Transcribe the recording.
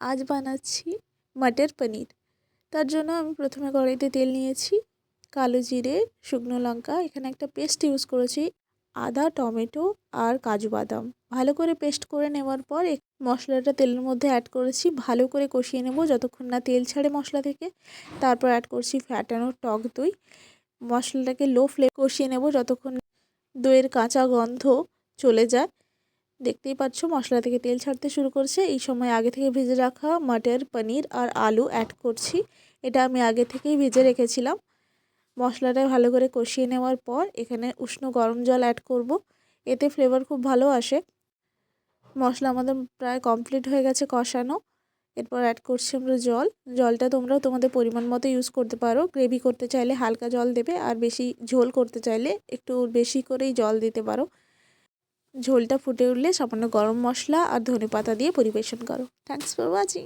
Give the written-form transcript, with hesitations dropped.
আজ বানাচ্ছি মটর পনির। তার জন্য আমি প্রথমে কড়াইতে তেল নিয়েছি, কালো জিরে, শুকনো লঙ্কা, এখানে একটা পেস্ট ইউজ করেছি, আদা, টমেটো আর কাজু বাদাম ভালো করে পেস্ট করে নেওয়ার পর মশলাটা তেলের মধ্যে অ্যাড করেছি, ভালো করে কষিয়ে নেব যতক্ষণ না তেল ছাড়ে মশলা থেকে। তারপর অ্যাড করছি ফ্যাটানো টক দই। মশলাটাকে লো ফ্লেমে কষিয়ে নেব যতক্ষণ দইয়ের কাঁচা গন্ধ চলে যায়। দেখতেই পাচ্ছ মশলা থেকে তেল ছাড়তে শুরু করছে। এই সময় আগে থেকে ভেজে রাখা মটর পনির আর আলু অ্যাড করছি। এটা আমি আগে থেকেই ভেজে রেখেছিলাম। মশলাটা ভালো করে কষিয়ে নেওয়ার পর এখানে উষ্ণ গরম জল অ্যাড করব, এতে ফ্লেভার খুব ভালো আসে। মশলা আমাদের প্রায় কমপ্লিট হয়ে গেছে কষানো। এরপর অ্যাড করছি আমরা জল। জলটা তোমরাও তোমাদের পরিমাণ মতো ইউজ করতে পারো। গ্রেভি করতে চাইলে হালকা জল দেবে, আর বেশি ঝোল করতে চাইলে একটু বেশি করেই জল দিতে পারো। ঝোলটা ফুটে উঠলে সামান্য গরম মশলা আর ধনেপাতা দিয়ে পরিবেশন করো। Thanks for watching.